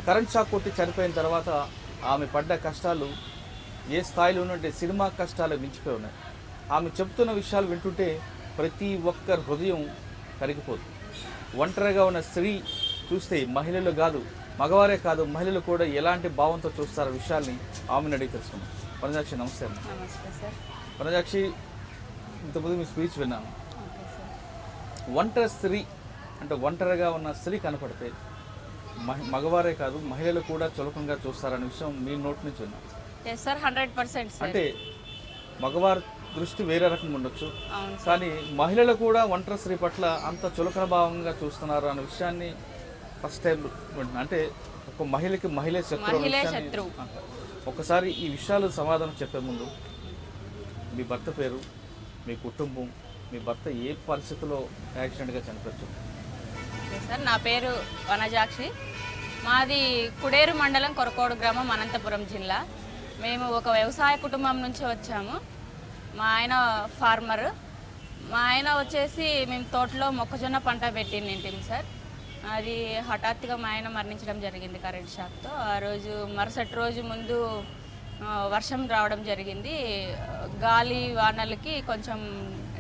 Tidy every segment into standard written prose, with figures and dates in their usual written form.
Current shock కొట్టి చనిపోయిన తర్వాత ఆమె పడ్డ కష్టాలు ఏ స్థాయిలో ఉన్నట్టే సినిమా కష్టాలు మించిపోయి ఉన్నాయి. ఆమె చెబుతున్న విషయాలు వింటుంటే ప్రతి ఒక్కరి హృదయం కరిగిపోతుంది. ఒంటరిగా ఉన్న స్త్రీ చూస్తే మహిళలు కాదు, మగవారే కాదు, మహిళలు కూడా ఎలాంటి భావంతో చూస్తారో విషయాల్ని ఆమెను అడిగి తెలుసుకున్నాం. వనజాక్షి నమస్తే అమ్మ. నమస్తే సార్. వనజాక్షి, ఇంతకుముందు మీ స్పీచ్ విన్నాను. ఒంటరి స్త్రీ అంటే ఒంటరిగా ఉన్న స్త్రీ కనపడితే మగవారే కాదు మహిళలు కూడా చులకంగా చూస్తారనే విషయం మీ నోటి నుంచి విన్నాం. సార్ 100% అంటే మగవారి దృష్టి వేరే రకంగా ఉండొచ్చు, కానీ మహిళలు కూడా ఒంటరి స్త్రీ పట్ల అంత చులకన భావంగా చూస్తున్నారు అనే విషయాన్ని ఫస్ట్ టైం అంటే ఒక మహిళకి మహిళే శత్రువు. ఒకసారి ఈ విషయాలు సమాధానం చెప్పే ముందు మీ భర్త పేరు, మీ కుటుంబం, మీ భర్త ఏ పరిస్థితిలో యాక్సిడెంట్గా చనిపోవచ్చు? సార్, నా పేరు వనజాక్షి. మాది కుడేరు మండలం కొరకోడు గ్రామం, అనంతపురం జిల్లా. మేము ఒక వ్యవసాయ కుటుంబం నుంచి వచ్చాము. మా ఆయన ఫార్మర్. మా ఆయన వచ్చేసి మేము తోటలో మొక్కజొన్న పంట పెట్టింది సార్. అది హఠాత్తుగా మా ఆయన మరణించడం జరిగింది కరెంట్ షాక్తో. ఆ రోజు మరుసటి రోజు ముందు వర్షం రావడం జరిగింది. గాలి వానలకి కొంచెం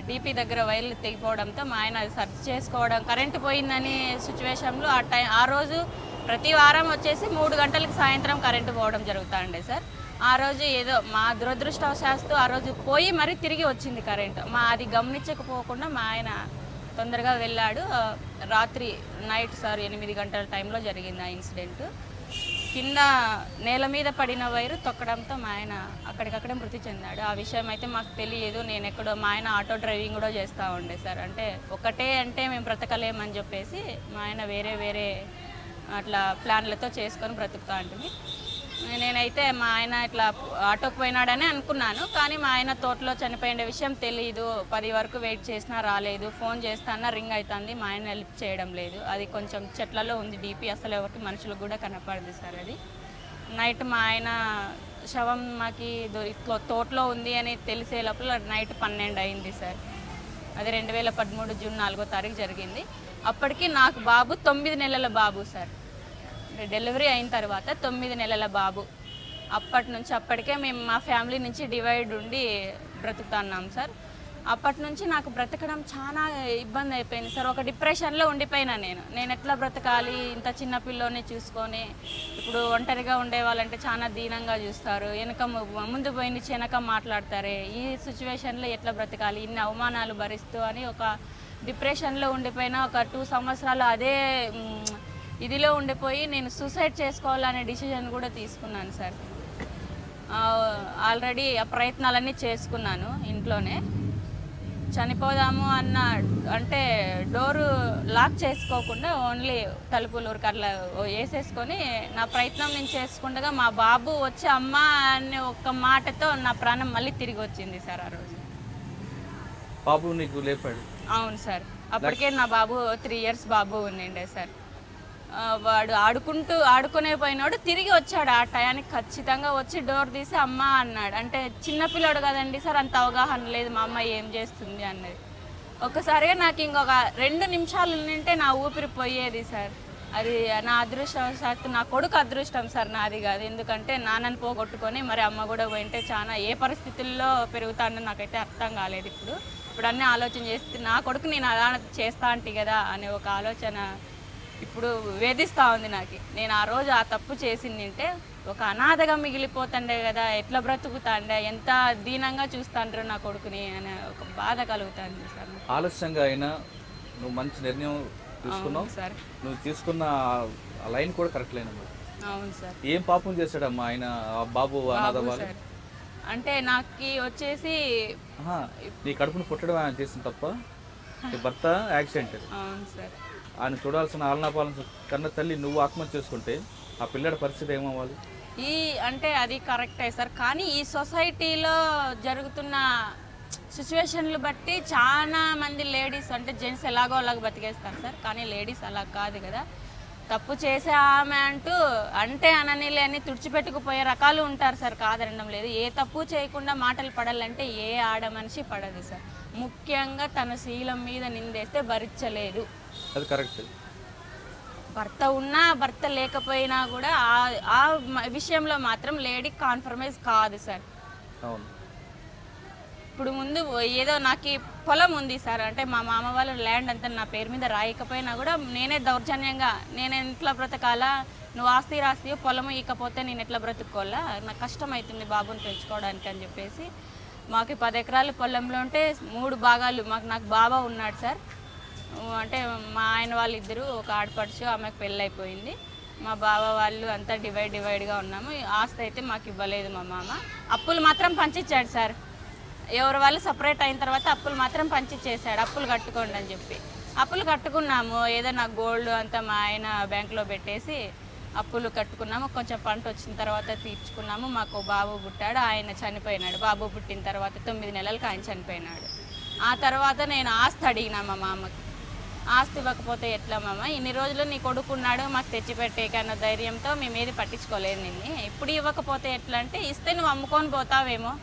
డీపీ దగ్గర వైర్లు తెగిపోవడంతో మా ఆయన సర్చ్ చేసుకోవడం, కరెంటు పోయిందని సిచ్యువేషన్లో ఆ రోజు ప్రతి వారం వచ్చేసి 3 గంటలకు సాయంత్రం కరెంటు పోవడం జరుగుతుండే సార్. ఆ రోజు ఏదో మా దురదృష్టవశాస్తు ఆ రోజు పోయి మరీ తిరిగి వచ్చింది కరెంటు. అది గమనించకపోకుండా మా ఆయన తొందరగా వెళ్ళాడు. రాత్రి నైట్ సార్ 8 గంటల టైంలో జరిగింది ఆ ఇన్సిడెంట్. కింద నేల మీద పడిన వైరు తొక్కడంతో మా ఆయన అక్కడికక్కడే మృతి చెందాడు. ఆ విషయం అయితే మాకు తెలియదు. నేను ఎక్కడో, మా ఆయన ఆటో డ్రైవింగ్ కూడా చేస్తూ ఉండే సార్. అంటే ఒకటే అంటే మేము బ్రతకలేమని చెప్పేసి మా ఆయన వేరే అట్లా ప్లాన్లతో చేసుకొని బ్రతుకుతా ఉంటుంది. నేనైతే మా ఆయన ఇట్లా ఆటోకి పోయినాడని అనుకున్నాను, కానీ మా ఆయన తోటలో చనిపోయిన విషయం తెలియదు. 10 వరకు వెయిట్ చేసినా రాలేదు. ఫోన్ చేస్తానా రింగ్ అవుతుంది, మా ఆయన హెల్ప్ చేయడం లేదు. అది కొంచెం చెట్లలో ఉంది డీపీ, అసలు ఎవరికి మనుషులకు కూడా కనపడదు సార్. అది నైట్ మా ఆయన శవం మాకి తోటలో ఉంది అని తెలిసే లోపల నైట్ 12 అయింది సార్. అది 2013 జూన్ 4వ తారీఖు జరిగింది. అప్పటికి నాకు బాబు 9 నెలల బాబు సార్. డెలివరీ అయిన తర్వాత 9 నెలల బాబు. అప్పటి నుంచి అప్పటికే మేము మా ఫ్యామిలీ నుంచి డివైడ్ ఉండి బ్రతుకుతున్నాం సార్. అప్పటి నుంచి నాకు బ్రతకడం చాలా ఇబ్బంది అయిపోయింది సార్. ఒక డిప్రెషన్లో ఉండిపోయినా నేను ఎట్లా బ్రతకాలి, ఇంత చిన్న పిల్లోని చూసుకొని. ఇప్పుడు ఒంటరిగా ఉండే వాళ్ళంటే చాలా దీనంగా చూస్తారు, ముందు పోయి నుంచి వెనక మాట్లాడతారే. ఈ సిచ్యువేషన్లో ఎట్లా బ్రతకాలి, ఇన్ని అవమానాలు భరిస్తూ అని ఒక డిప్రెషన్లో ఉండిపోయినా. ఒక 2 సంవత్సరాలు అదే ఇదిలో ఉండిపోయి నేను సూసైడ్ చేసుకోవాలనే డిసిజన్ కూడా తీసుకున్నాను సార్. ఆల్రెడీ ఆ ప్రయత్నాలన్నీ చేసుకున్నాను ఇంట్లోనే. చనిపోదాము అంటే డోరు లాక్ చేసుకోకుండా ఓన్లీ తలుపులు ఊరికట్లా వేసేసుకొని నా ప్రయత్నం నేను చేసుకుండగా మా బాబు వచ్చి అమ్మ అనే ఒక్క మాటతో నా ప్రాణం మళ్ళీ తిరిగి వచ్చింది సార్. ఆ రోజు బాబు నీకు లేపాడు? అవును సార్. అప్పటికే నా బాబు 3 ఇయర్స్ బాబు ఉండే సార్. వాడు ఆడుకునే పోయినాడు, తిరిగి వచ్చాడు. ఆ టయానికి ఖచ్చితంగా వచ్చి డోర్ తీసి అమ్మ అన్నాడు. అంటే చిన్నపిల్లాడు కదండి సార్, అంత అవగాహన లేదు మా అమ్మ ఏం చేస్తుంది అన్నది. ఒక్కసారిగా నాకు ఇంకొక 2 నిమిషాలు ఉంటే నా ఊపిరి పోయేది సార్. అది నా అదృష్టవశాత్తు, నా కొడుకు అదృష్టం సార్, నాది కాదు. ఎందుకంటే నాన్నని పోగొట్టుకొని మరి అమ్మ కూడా పోయింటే చాలా ఏ పరిస్థితుల్లో పెరుగుతానో నాకైతే అర్థం కాలేదు. ఇప్పుడు అన్నీ ఆలోచన చేస్తే నా కొడుకు నేను అలా చేస్తా అంటే కదా అనే ఒక ఆలోచన ఇప్పుడు వేధిస్తూ ఉంది నాకు. నేను ఆ రోజు ఆ తప్పు చేసిందంటే ఒక అనాథగా మిగిలిపోతుండే కదా, ఎట్లా బ్రతుకుతాండే, ఎంత దీనంగా చూస్తాండ్రు నా కొడుకుని అనే ఒక బాధ కలుగుతుంది సార్. ఆలస్యంగా అయినా నువ్వు మంచి నిర్ణయం తీసుకున్నావు సార్. నువ్వు తీసుకున్న లైన్ కూడా కరెక్ట్ లైన్. అవును సార్. ఏం పాపం చేశాడమ్మా ఆయన బాబు అనాథ? అంటే నాకు వచ్చేసి నీ కడుపును పుట్టడం ఆయన చేసిన తప్ప, భర్త యాక్సిడెంట్. అవును సార్. ఆయన చూడాల్సిన ఆలనాపాలన కన్న తల్లి నువ్వు ఆత్మహత్య చేసుకుంటే ఆ పిల్లడి పరిస్థితి ఏమవ్వాలి? అంటే అది కరెక్టే సార్, కానీ ఈ సొసైటీలో జరుగుతున్న సిచ్యువేషన్లు బట్టి చాలా మంది లేడీస్, అంటే జెంట్స్ ఎలాగో అలాగ బతికేస్తారు సార్, కానీ లేడీస్ అలా కాదు కదా. తప్పు చేసే ఆమె అంటే అననీలే అని తుడిచిపెట్టుకుపోయే రకాలు ఉంటారు సార్, కాదనడం లేదు. ఏ తప్పు చేయకుండా మాటలు పడాలంటే ఏ ఆడ మనిషి పడదు సార్. ముఖ్యంగా తన శీలం మీద నిందేస్తే భరించలేదు. అది కరెక్ట్. భర్త ఉన్నా భర్త లేకపోయినా కూడా ఆ విషయంలో మాత్రం లేడీ కాన్ఫర్మైజ్ కాదు సార్. అవును. ఇప్పుడు ముందు ఏదో నాకు పొలం ఉంది సార్, అంటే మా మామ వాళ్ళ ల్యాండ్ అంతా నా పేరు మీద రాయకపోయినా కూడా నేనే దౌర్జన్యంగా నేను ఎట్లా బ్రతకాలా, నువ్వు ఆస్తి రాస్తి పొలం ఇకపోతే నేను ఎట్లా బ్రతుక్కోవాలా, నాకు కష్టం అవుతుంది బాబుని పెంచుకోవడానికి అని చెప్పేసి మాకు 10 ఎకరాల పొలంలో ఉంటే 3 భాగాలు నాకు బాబా ఉన్నాడు సార్. అంటే మా ఆయన వాళ్ళిద్దరూ, ఒక ఆడపడుచు, ఆమెకు పెళ్ళైపోయింది. మా బావ వాళ్ళు అంతా డివైడ్గా ఉన్నాము. ఆస్తి అయితే మాకు ఇవ్వలేదు మా మామ. అప్పులు మాత్రం పంచిచ్చాడు సార్. ఎవరి వాళ్ళు సపరేట్ అయిన తర్వాత అప్పులు మాత్రం పంచిచ్చేసాడు, అప్పులు కట్టుకోండి అని చెప్పి. అప్పులు కట్టుకున్నాము, ఏదో నాకు గోల్డ్ అంతా మా ఆయన బ్యాంకులో పెట్టేసి అప్పులు కట్టుకున్నాము. కొంచెం పంట వచ్చిన తర్వాత తీర్చుకున్నాము. మాకు బాబు పుట్టాడు, ఆయన చనిపోయినాడు. బాబు పుట్టిన తర్వాత 9 నెలలకు ఆయన చనిపోయినాడు. ఆ తర్వాత నేను ఆస్తి అడిగినా మా మామకి. ఆస్తి ఇవ్వకపోతే ఎట్లా మామ, ఇన్ని రోజులు నీ కొడుకున్నాడు మాకు తెచ్చిపెట్టేక అన్న ధైర్యంతో మేము ఏది పట్టించుకోలేదు నిన్ను. ఇప్పుడు ఇవ్వకపోతే ఎట్లా అంటే, ఇస్తే నువ్వు అమ్ముకొని పోతావేమో,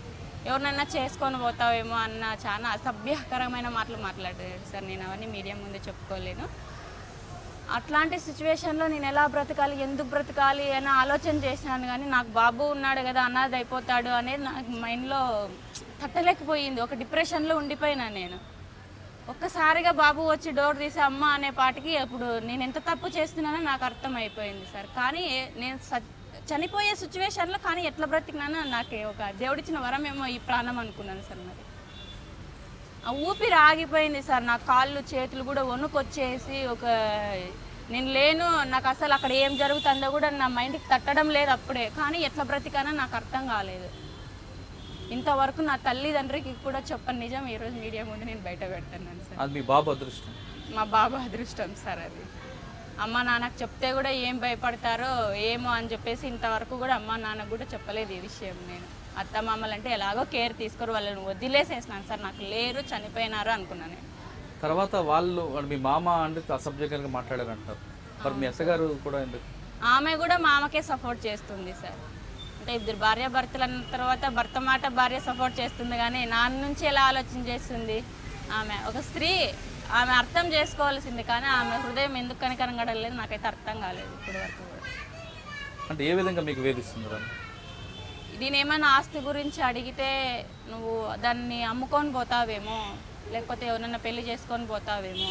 ఎవరినన్నా చేసుకొని పోతావేమో అన్న చాలా అసభ్యకరమైన మాటలు మాట్లాడాడు సార్. నేను అవన్నీ మీడియా ముందే చెప్పుకోలేను. అట్లాంటి సిచ్యువేషన్లో నేను ఎలా బ్రతకాలి, ఎందుకు బ్రతకాలి అని ఆలోచన చేసినాను. కానీ నాకు బాబు ఉన్నాడు కదా, అనాథ అయిపోతాడు అనేది నాకు మైండ్లో తట్టలేకపోయింది. ఒక డిప్రెషన్లో ఉండిపోయినా నేను. ఒక్కసారిగా బాబు వచ్చి డోర్ తీసి అమ్మ అనే పాటికి అప్పుడు నేను ఎంత తప్పు చేస్తున్నానో నాకు అర్థమైపోయింది సార్. కానీ నేను చనిపోయే సిచ్యువేషన్లో కానీ ఎట్లా బ్రతికినానో నాకు ఒక దేవుడిచ్చిన వరం ఏమో ఈ ప్రాణం అనుకున్నాను సార్. మరి ఆ ఊపిరి ఆగిపోయింది సార్. నా కాళ్ళు చేతులు కూడా వణుకొచ్చేసి నేను లేను, నాకు అసలు అక్కడ ఏం జరుగుతుందో కూడా నా మైండ్కి తట్టడం లేదు అప్పుడే. కానీ ఎట్లా బ్రతికానో నాకు అర్థం కాలేదు. ఇంతవరకు నా తల్లిదండ్రికి కూడా చెప్పని నిజం ఈరోజు మీడియా ముందు నేను బయట పెడుతున్నాను సార్. అది మీ బాబు అదృష్టం. మా బాబు అదృష్టం సార్ అది. అమ్మ నాన్నకు చెప్తే కూడా ఏం భయపడతారో ఏమో అని చెప్పేసి ఇంతవరకు కూడా అమ్మ నాన్నకు కూడా చెప్పలేదు ఈ విషయం. నేను అత్త మామలు అంటే ఎలాగో కేర్ తీసుకొని వాళ్ళని వదిలేసేసినాను సార్. నాకు లేరు, చనిపోయినారు అనుకున్నాను. తర్వాత వాళ్ళు మీ మామ అంటే అసభ్యంగా మాట్లాడారు అంటారు, మరి మీ అత్తగారు కూడా ఎందుకు? ఆమె కూడా మామకే సపోర్ట్ చేస్తుంది సార్. అంటే ఇద్దరు భార్యాభర్తలు అన్న తర్వాత భర్త మాట భార్య సపోర్ట్ చేస్తుంది, కానీ నాన్న నుంచి ఎలా ఆలోచన చేస్తుంది ఆమె? ఒక స్త్రీ, ఆమె అర్థం చేసుకోవాల్సింది, కానీ ఆమె హృదయం ఎందుకు కనికరంగడలేదు నాకైతే అర్థం కాలేదు ఇప్పటి వరకు కూడా. అంటే ఏ విధంగా మీకు వేధిస్తున్నారు? నేనేమైనా ఆస్తి గురించి అడిగితే నువ్వు దాన్ని అమ్ముకొని పోతావేమో, లేకపోతే ఎవరన్నా పెళ్లి చేసుకొని పోతావేమో.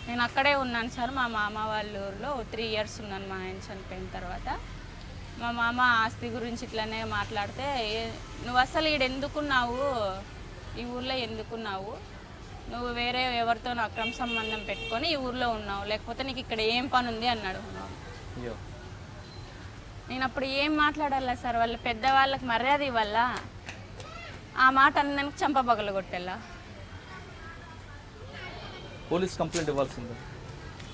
నేను అక్కడే ఉన్నాను సార్, మా మామ వాళ్ళ ఊరిలో 3 years ఉన్నాను మా ఆయన చనిపోయిన తర్వాత. మా మామ ఆస్తి గురించి ఇట్లానే మాట్లాడితే, నువ్వు అసలు ఎందుకున్నావు, ఈ ఊర్లో ఎందుకున్నావు, నువ్వు వేరే ఎవరితో అక్రమ సంబంధం పెట్టుకొని ఈ ఊర్లో ఉన్నావు, లేకపోతే నీకు ఇక్కడ ఏం పని ఉంది అన్నాడు. నేను అప్పుడు ఏం మాట్లాడాలా సార్? వాళ్ళ పెద్దవాళ్ళకి మర్యాద ఇవ్వాల, ఆ మాట అన్నదానికి చంపబగలు కొట్టేలా. పోలీస్ కంప్లైంట్ ఇవ్వాల్సిందే.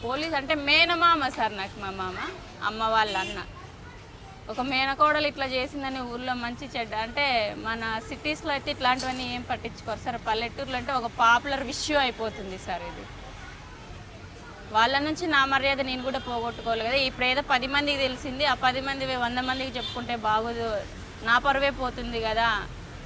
పోలీస్ అంటే మేనమామ సార్ నాకు, మా మామ అమ్మ వాళ్ళ అన్న. ఒక మేనకోడలు ఇట్లా చేసిందని ఊర్లో మంచి చెడ్డ అంటే, మన సిటీస్లో అయితే ఇట్లాంటివన్నీ ఏం పట్టించుకోరు సార్. పల్లెటూరులో అంటే ఒక పాపులర్ ఇష్యూ అయిపోతుంది సార్ ఇది. వాళ్ళ నుంచి నా మర్యాద నేను కూడా పోగొట్టుకోవాలి కదా. ఇప్పుడు ఏదో 10 మందికి తెలిసింది, ఆ 10 మంది 100 మందికి చెప్పుకుంటే బాగోదు, నా పరువే పోతుంది కదా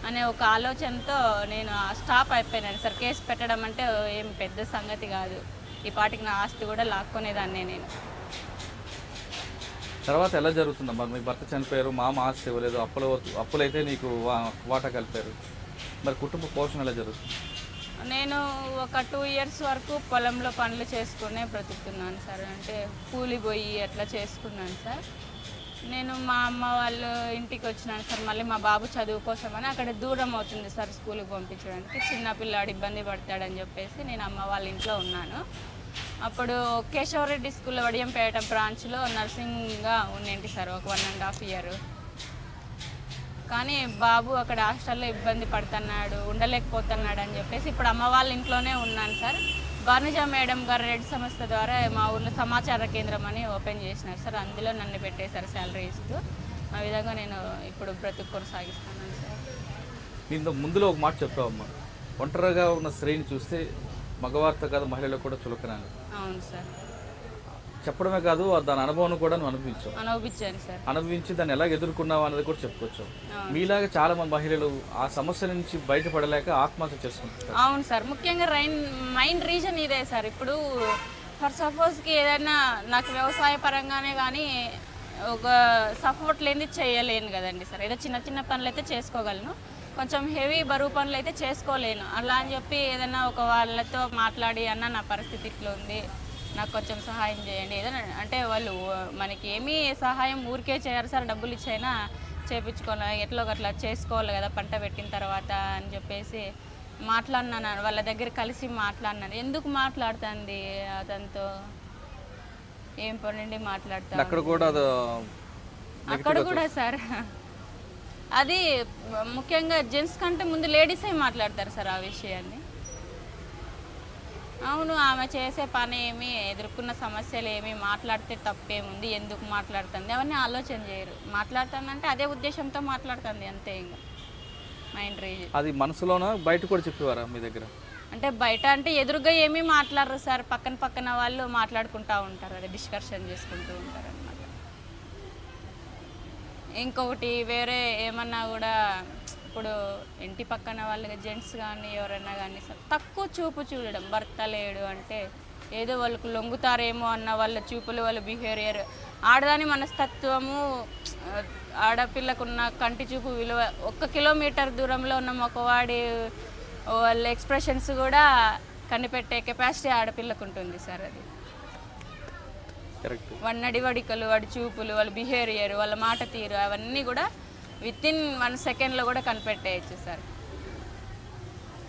అనే ఒక ఆలోచనతో నేను స్టాప్ అయిపోయినాను సార్. కేసు పెట్టడం అంటే ఏం పెద్ద సంగతి కాదు. ఈ పాటికి నా ఆస్తి కూడా లాక్కునేదాన్నే నేను. తర్వాత ఎలా జరుగుతుందమ్మా? మీ భర్త చనిపోయారు, మామ ఆస్తి ఇవ్వలేదు, అప్పులైతే నీకు వాటా కలిపారు, మరి కుటుంబ పోషణ ఎలా జరుగుతుంది? నేను ఒక 2 years వరకు పొలంలో పనులు చేసుకునే బ్రతుకుతున్నాను సార్. అంటే కూలి పోయి అట్లా చేసుకున్నాను సార్. నేను మా అమ్మ వాళ్ళ ఇంటికి వచ్చినాను సార్. మళ్ళీ మా బాబు చదువు కోసమని, అక్కడ దూరం అవుతుంది సార్ స్కూల్కి పంపించడానికి, చిన్న పిల్లాడు ఇబ్బంది పడతాడని చెప్పేసి నేను అమ్మ వాళ్ళ ఇంట్లో ఉన్నాను. అప్పుడు కేశవరెడ్డి స్కూల్లో వడియంపేట బ్రాంచ్లో నర్సింగ్గా ఉండేంటి సార్ ఒక 1.5 year. కానీ బాబు అక్కడ హాస్టల్లో ఇబ్బంది పడుతున్నాడు, ఉండలేకపోతున్నాడు అని చెప్పేసి ఇప్పుడు అమ్మ వాళ్ళ ఇంట్లోనే ఉన్నాను సార్. బార్నిజా మేడం గారు రెడ్ సంస్థ ద్వారా మా ఊర్లో సమాచార కేంద్రం అని ఓపెన్ చేసినారు సార్. అందులో నన్ను పెట్టేశారు శాలరీ ఇస్తూ. ఆ విధంగా నేను ఇప్పుడు బ్రతుకు కొనసాగిస్తున్నాను సార్. నేను ముందులో ఒక మాట చెప్పావమ్మా, ఒంటరిగా ఉన్న స్త్రీని చూస్తే మగవారితో కాదు మహిళలకు కూడా చులకనాను. అవును సార్. చెప్పడమే కాదు, దాని అనుభవం కూడా నువ్వు అనుభవించాను సార్. అనుభవించి దాన్ని ఎలా ఎదుర్కొన్నావు అనేది కూడా చెప్పుకోవచ్చు. మీలాగా చాలా మంది మహిళలు ఆ సమస్య నుంచి బయటపడలేక ఆత్మహత్య చేసుకుంటారు. అవును సార్. ముఖ్యంగా మైండ్ రీజన్ ఇదే సార్. ఇప్పుడు ఫర్ సపోజ్కి ఏదైనా నాకు వ్యవసాయ పరంగానే కానీ ఒక సపోర్ట్ లేనిది చేయలేను కదండి సార్. ఏదో చిన్న చిన్న పనులు అయితే చేసుకోగలను, కొంచెం హెవీ బరువు పనులు అయితే చేసుకోలేను. అలా అని చెప్పి ఏదైనా ఒక వాళ్ళతో మాట్లాడి అన్న నా పరిస్థితి ఇట్లా ఉంది, నాకు కొంచెం సహాయం చేయండి ఏదైనా అంటే వాళ్ళు మనకి ఏమీ సహాయం ఊరికే చేయరు సార్. డబ్బులు ఇచ్చైనా చేయించుకోవాలి, ఎట్లో అట్లా చేసుకోవాలి కదా పంట పెట్టిన తర్వాత అని చెప్పేసి మాట్లాడినాను. వాళ్ళ దగ్గర కలిసి మాట్లాడినాను. ఎందుకు మాట్లాడుతుంది అతనితో, ఏం పనుండి మాట్లాడతాను అక్కడ కూడా సార్. అది ముఖ్యంగా జెంట్స్ కంటే ముందు లేడీసే మాట్లాడతారు సార్ ఆ విషయాన్ని. అవును, ఆమె చేసే పని ఏమి, ఎదుర్కొన్న సమస్యలు ఏమి, మాట్లాడితే తప్పేముంది, ఎందుకు మాట్లాడుతుంది అవన్నీ ఆలోచన చేయరు. మాట్లాడుతుందంటే అదే ఉద్దేశంతో మాట్లాడుతుంది అంతే. ఇంకా మైండ్ రీజన్ అది మనసులోన బయట కూడా చెప్పేవారా మీ దగ్గర? అంటే బయట అంటే ఎదురుగా ఏమీ మాట్లాడరు సార్, పక్కన వాళ్ళు మాట్లాడుకుంటూ ఉంటారు, అది డిస్కషన్ చేసుకుంటూ ఉంటారు అన్నమాట. ఇంకొకటి వేరే ఏమన్నా కూడా ఇప్పుడు ఇంటి పక్కన వాళ్ళకి జెంట్స్ కానీ ఎవరైనా కానీ సార్ తక్కువ చూపు చూడడం. భర్త లేడు అంటే ఏదో వాళ్ళకు లొంగుతారేమో అన్న వాళ్ళ చూపులు, వాళ్ళ బిహేవియర్, ఆడదాని మనస్తత్వము, ఆడపిల్లకున్న కంటి చూపు విలువ 1 కిలోమీటర్ దూరంలో ఉన్న మగవాడి వాళ్ళ ఎక్స్ప్రెషన్స్ కూడా కనిపెట్టే కెపాసిటీ ఆడపిల్లకు ఉంటుంది సార్. అది వాడి నడివడికలు, వాడి చూపులు, వాళ్ళ బిహేవియర్, వాళ్ళ మాట తీరు అవన్నీ కూడా వితిన్ 1 సెకండ్లో కూడా కనిపెట్టేయచ్చు సార్.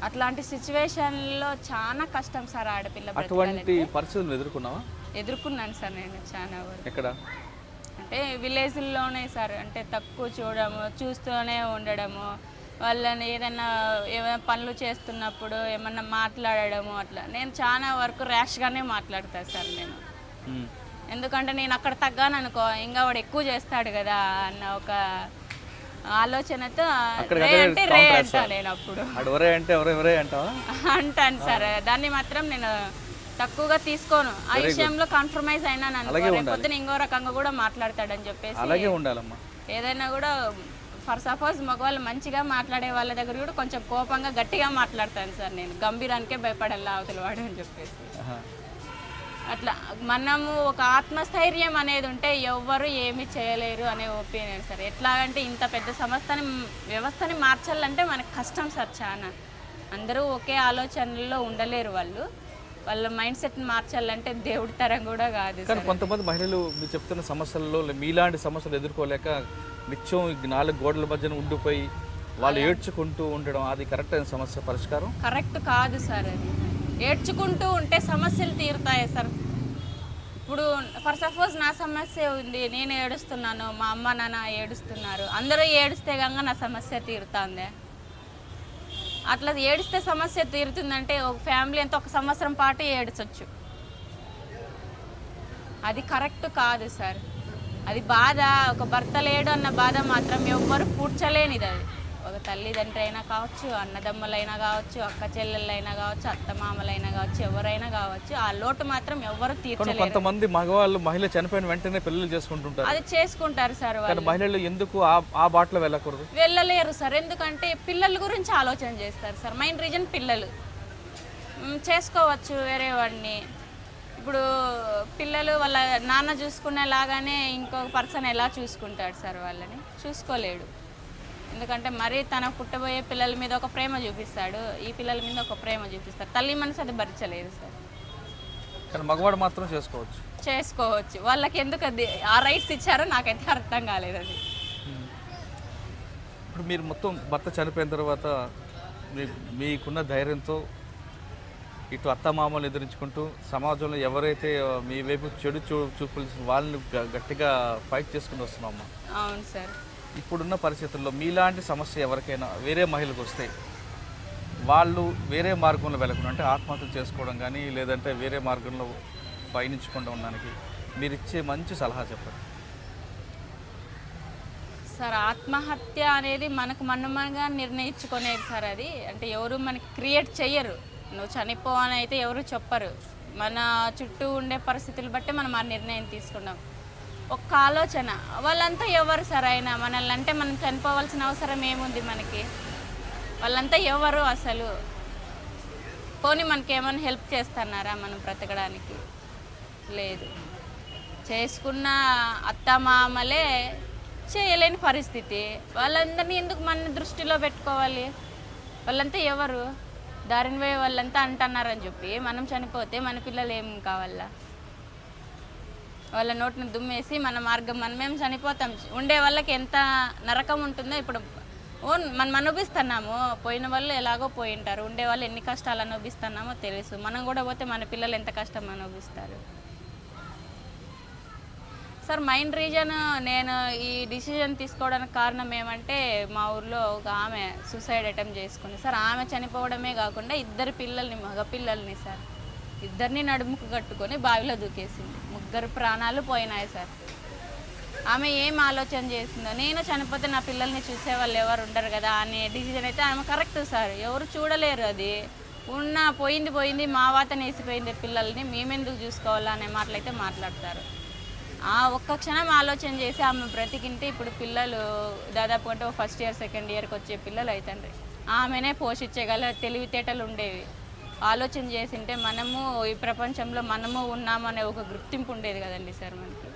అట్లాంటి సిచ్యువేషన్లో చాలా కష్టం సార్ ఆడపిల్ల. అటువంటి పరిస్థితులు ఎదుర్కొన్నాను సార్ నేను చాలా వరకు. ఎక్కడ అంటే విలేజ్లోనే సార్. అంటే తక్కువ చూడము, చూస్తూనే ఉండడము, వాళ్ళని ఏదైనా పనులు చేస్తున్నప్పుడు ఏమన్నా మాట్లాడడము, అట్లా నేను చాలా వరకు ర్యాష్గానే మాట్లాడతాను సార్ నేను. ఎందుకంటే నేను అక్కడ తగ్గాను అనుకో, ఇంకా వాడు ఎక్కువ చేస్తాడు కదా అన్న ఒక ఆలోచనతో అంటే రే అంటా నేను అప్పుడు అంటాను సార్. దాన్ని మాత్రం నేను తక్కువగా తీసుకోను, ఆ విషయంలో కాంప్రమైజ్ అయినాను అనుకో, పొద్దున ఇంకో రకంగా కూడా మాట్లాడతాడని చెప్పేసి ఏదైనా కూడా ఫర్ సపోజ్ మగవాళ్ళు మంచిగా మాట్లాడే వాళ్ళ దగ్గర కూడా కొంచెం కోపంగా గట్టిగా మాట్లాడతాను సార్ నేను. గంభీరానికే భయపడాలా అవతల వాడు అని చెప్పేసి. అట్లా మనము ఒక ఆత్మస్థైర్యం అనేది ఉంటే ఎవ్వరు ఏమీ చేయలేరు అనే ఒపీనియన్ సార్. ఎట్లా అంటే ఇంత పెద్ద వ్యవస్థని మార్చాలంటే మనకు కష్టం సార్ చాలా. అందరూ ఒకే ఆలోచనలో ఉండలేరు, వాళ్ళ మైండ్ సెట్ని మార్చాలంటే దేవుడి తరం కూడా కాదు. కానీ కొంతమంది మహిళలు మీరు చెప్తున్న సమస్యల్లో మీలాంటి సమస్యలు ఎదుర్కోలేక నిత్యం 4 గోడల మధ్యన ఉండిపోయి వాళ్ళు ఏడ్చుకుంటూ ఉండడం, అది కరెక్ట్ అయిన సమస్య పరిష్కారం కరెక్ట్ కాదు సార్. అది ఏడ్చుకుంటూ ఉంటే సమస్యలు తీరుతాయి సార్. ఇప్పుడు ఫర్ సపోజ్ నా సమస్య ఉంది, నేను ఏడుస్తున్నాను, మా అమ్మ నాన్న ఏడుస్తున్నారు, అందరూ ఏడుస్తే కనుక నా సమస్య తీరుతుంది. అట్లా ఏడిస్తే సమస్య తీరుతుందంటే ఒక ఫ్యామిలీ అంతా 1 సంవత్సరం పాటు ఏడ్చొచ్చు. అది కరెక్ట్ కాదు సార్. అది బాధ, ఒక భర్త లేడు అన్న బాధ మాత్రం ఎవ్వరు పూడ్చలేనిది. అది ఒక తల్లిదండ్రి అయినా కావచ్చు, అన్నదమ్ములైనా కావచ్చు, అక్క చెల్లెళ్ళైనా కావచ్చు, అత్తమామలైనా కావచ్చు, ఎవరైనా కావచ్చు, ఆ లోటు మాత్రం ఎవ్వరు తీర్చలేరు. కొంతమంది మగవాళ్ళు మహిళ చనిపోయిన వెంటనే పెళ్లి చేసుకుంటుంటారు. అది చేసుకుంటారు సార్. వాళ్ళు మహిళలు ఎందుకు ఆ బాటలో వెళ్ళలేరు సార్. ఎందుకంటే పిల్లల గురించి ఆలోచన చేస్తారు సార్. మెయిన్ రీజన్ పిల్లలు. చేసుకోవచ్చు వేరే వాడిని. ఇప్పుడు పిల్లలు వాళ్ళ నాన్న చూసుకునేలాగానే ఇంకొక పర్సన్ ఎలా చూసుకుంటాడు సార్? వాళ్ళని చూసుకోలేడు. ఎందుకంటే మరీ తన పుట్టబోయే పిల్లల మీద ఒక ప్రేమ చూపిస్తాడు, ఈ పిల్లల మీద ఒక ప్రేమ చూపిస్తాడు. తల్లి మనసు అది భరించలేదు సార్. కానీ మగవాడు మాత్రం చేసుకోవచ్చు. వాళ్ళకి ఎందుకు అది ఆ రైట్స్ ఇచ్చారో నాకైతే అర్థం కాలేదు. అది ఇప్పుడు మీరు మొత్తం భర్త చనిపోయిన తర్వాత మీకున్న ధైర్యంతో ఇటు అత్తమామలు ఎదిరించుకుంటూ సమాజంలో ఎవరైతే మీ వైపు చెడు చూపులు వాళ్ళని గట్టిగా ఫైట్ చేసుకుని వస్తున్నామా? అవును సార్. ఇప్పుడున్న పరిస్థితుల్లో మీలాంటి సమస్య ఎవరికైనా వేరే మహిళలకు వస్తే వాళ్ళు వేరే మార్గంలో వెళ్ళకుండా, అంటే ఆత్మహత్యలు చేసుకోవడం కానీ లేదంటే వేరే మార్గంలో పయనించకుండా ఉండడానికి మీరు ఇచ్చే మంచి సలహా చెప్పండి సార్. ఆత్మహత్య అనేది మనగా నిర్ణయించుకునేది సార్. అది అంటే ఎవరు మనకి క్రియేట్ చెయ్యరు. నువ్వు చనిపోవని అయితే ఎవరు చెప్పరు. మన చుట్టూ ఉండే పరిస్థితులు బట్టి మనం ఆ నిర్ణయం తీసుకున్నాం. ఒక్క ఆలోచన, వాళ్ళంతా ఎవరు సార్ అయినా మనల్ని అంటే మనం చనిపోవాల్సిన అవసరం ఏముంది మనకి? వాళ్ళంతా ఎవరు అసలు? పోనీ మనకి ఏమైనా హెల్ప్ చేస్తున్నారా మనం బ్రతకడానికి? లేదు. చేసుకున్న అత్తమామలే చేయలేని పరిస్థితి. వాళ్ళందరినీ ఎందుకు మన దృష్టిలో పెట్టుకోవాలి? వాళ్ళంతా ఎవరు? దారిని పోయే వాళ్ళంతా అంటున్నారని చెప్పి మనం చనిపోతే మన పిల్లలు ఏం కావాలా? వాళ్ళ నోటిని దుమ్మేసి మన మార్గం మనమేం చనిపోతాం. ఉండే వాళ్ళకి ఎంత నరకం ఉంటుందో ఇప్పుడు మనం అనుభవిస్తున్నాము. పోయిన వాళ్ళు ఎలాగో పోయి ఉంటారు. ఉండే వాళ్ళు ఎన్ని కష్టాలు అనుభవిస్తున్నామో తెలుసు. మనం కూడా పోతే మన పిల్లలు ఎంత కష్టం అనుభవిస్తారు. సార్ మెయిన్ రీజన్ నేను ఈ డిసిజన్ తీసుకోవడానికి కారణం ఏమంటే మా ఊర్లో ఒక ఆమె సూసైడ్ అటెంప్ట్ చేసుకుంది సార్. ఆమె చనిపోవడమే కాకుండా ఇద్దరు పిల్లల్ని, మగ పిల్లల్ని సార్, ఇద్దరిని నడుముకు కట్టుకొని బావిలో దూకేసింది. 3 ప్రాణాలు పోయినాయి సార్. ఆమె ఏం ఆలోచన చేసిందో, నేను చనిపోతే నా పిల్లల్ని చూసే వాళ్ళు ఎవరు ఉండరు కదా అనే డిసిజన్ అయితే ఆమె కరెక్ట్ సార్. ఎవరు చూడలేరు. అది పోయింది మా వాతన వేసిపోయింది పిల్లల్ని మేమెందుకు చూసుకోవాలా అనే మాటలైతే మాట్లాడతారు. ఒక్క క్షణం ఆలోచన చేసి ఆమె బ్రతికింటే ఇప్పుడు పిల్లలు దాదాపు అంటే ఫస్ట్ ఇయర్ సెకండ్ ఇయర్కి వచ్చే పిల్లలు అవుతండ్రి. ఆమెనే పోషించగల తెలివితేటలు ఉండేవి. ఆలోచన చేసింటే మనము ఈ ప్రపంచంలో మనము ఉన్నామనే ఒక గుర్తింపు ఉండేది కదండి సార్. మనకి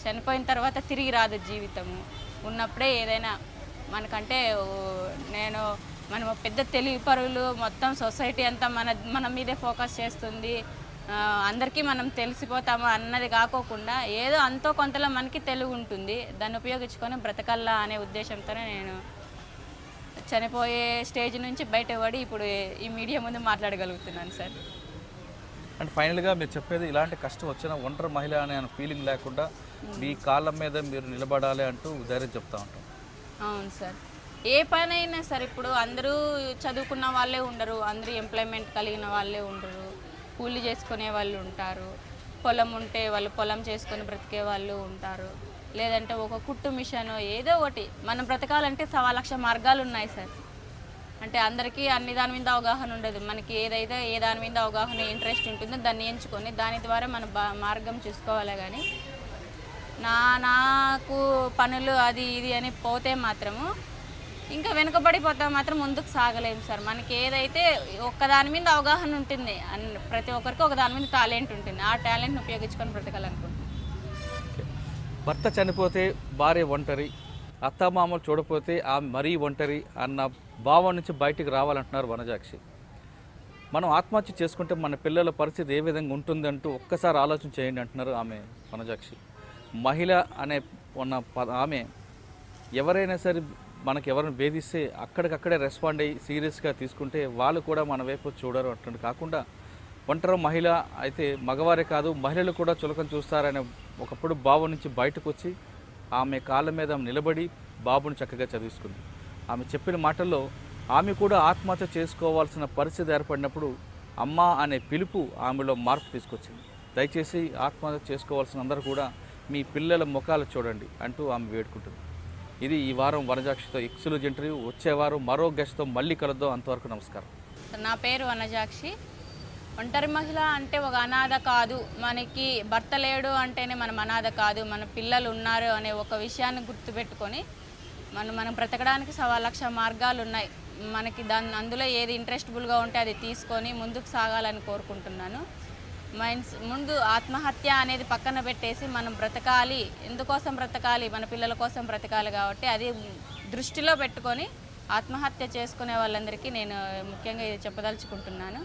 చనిపోయిన తర్వాత తిరిగి రాదు జీవితము. ఉన్నప్పుడే ఏదైనా మనకంటే మనం పెద్ద తెలివి పరులు, మొత్తం సొసైటీ అంతా మన మీదే ఫోకస్ చేస్తుంది, అందరికీ మనం తెలిసిపోతాము అన్నది కాకోకుండా ఏదో అంతో కొంతలో మనకి తెలివి ఉంటుంది, దాన్ని ఉపయోగించుకొని బ్రతకల్లా అనే ఉద్దేశంతోనే నేను చనిపోయే స్టేజ్ నుంచి బయటపడి ఇప్పుడు ఈ మీడియా ముందు మాట్లాడగలుగుతున్నాను సార్. అండ్ ఫైనల్గా మీరు చెప్పేది ఇలాంటి కష్టం వచ్చిన ఒంటరి మహిళ అనే ఫీలింగ్ లేకుండా మీ కాళ్ళ మీద మీరు నిలబడాలి అంటూ ధైర్యం చెప్తా ఉంటాం. అవును సార్. ఏ పనైనా సరే ఇప్పుడు అందరూ చదువుకున్న వాళ్ళే ఉండరు, అందరూ ఎంప్లాయ్మెంట్ కలిగిన వాళ్ళే ఉండరు, కూలి చేసుకునే వాళ్ళు ఉంటారు, పొలం ఉంటే వాళ్ళు పొలం చేసుకొని బ్రతికే వాళ్ళు ఉంటారు, లేదంటే ఒక కుట్టు మిషన్ ఏదో ఒకటి. మనం బ్రతకాలంటే 1,00,000 మార్గాలు ఉన్నాయి సార్. అంటే అందరికీ అన్ని దాని మీద అవగాహన ఉండదు. మనకి ఏదైతే ఏ దాని మీద అవగాహన ఇంట్రెస్ట్ ఉంటుందో దాన్ని ఎంచుకొని దాని ద్వారా మన మార్గం చూసుకోవాలి. కానీ నాకు పనులు అది ఇది అని పోతే మాత్రము ఇంకా వెనుకబడిపోతే మాత్రం ముందుకు సాగలేము సార్. మనకి ఏదైతే ఒక్కదాని మీద అవగాహన ఉంటుంది, ప్రతి ఒక్కరికి ఒక దాని మీద టాలెంట్ ఉంటుంది, ఆ టాలెంట్ని ఉపయోగించుకొని బ్రతకాలనుకుంటున్నాను. భర్త చనిపోతే భార్య ఒంటరి, అత్తమామలు చూడపోతే ఆమె మరీ ఒంటరి అన్న భావం నుంచి బయటికి రావాలంటున్నారు వనజాక్షి. మనం ఆత్మహత్య చేసుకుంటే మన పిల్లల పరిస్థితి ఏ విధంగా ఉంటుందంటూ ఒక్కసారి ఆలోచన చేయండి అంటున్నారు ఆమె వనజాక్షి. మహిళ అనే ఆమె ఎవరైనా సరే మనకి ఎవరిని వేధిస్తే అక్కడికక్కడే రెస్పాండ్ అయ్యి సీరియస్గా తీసుకుంటే వాళ్ళు కూడా మన వైపు చూడరు అంటుంది. కాకుండా ఒంటరి మహిళ అయితే మగవారే కాదు మహిళలు కూడా చులకన చూస్తారనే ఒకప్పుడు భావం నుంచి బయటకు వచ్చి ఆమె కాళ్ళ మీద నిలబడి బాబుని చక్కగా చదివించుకుంది. ఆమె చెప్పిన మాటల్లో ఆమె కూడా ఆత్మహత్య చేసుకోవాల్సిన పరిస్థితి ఏర్పడినప్పుడు అమ్మ అనే పిలుపు ఆమెలో మార్పు తీసుకొచ్చింది. దయచేసి ఆత్మహత్య చేసుకోవాల్సిన అందరూ కూడా మీ పిల్లల ముఖాలు చూడండి అంటూ ఆమె వేడుకుంటుంది. ఇది ఈ వారం వనజాక్షితో ఎక్స్క్లూజివ్ ఇంటర్వ్యూ. వచ్చే వారం మరో గెస్ట్తో మళ్ళీ కలుద్దాం. అంతవరకు నమస్కారం. నా పేరు వనజాక్షి. ఒంటరి మహిళ అంటే ఒక అనాథ కాదు, మనకి భర్త లేడు అంటేనే మనం అనాథ కాదు, మన పిల్లలు ఉన్నారు అనే ఒక విషయాన్ని గుర్తుపెట్టుకొని మనం బ్రతకడానికి 1,00,000 మార్గాలు ఉన్నాయి. మనకి అందులో ఏది ఇంట్రెస్టబుల్గా ఉంటే అది తీసుకొని ముందుకు సాగాలని కోరుకుంటున్నాను. ముందు ఆత్మహత్య అనేది పక్కన పెట్టేసి మనం బ్రతకాలి, ఎందుకోసం బ్రతకాలి, మన పిల్లల కోసం బ్రతకాలి కాబట్టి అది దృష్టిలో పెట్టుకొని ఆత్మహత్య చేసుకునే వాళ్ళందరికీ నేను ముఖ్యంగా ఇది చెప్పదలుచుకుంటున్నాను.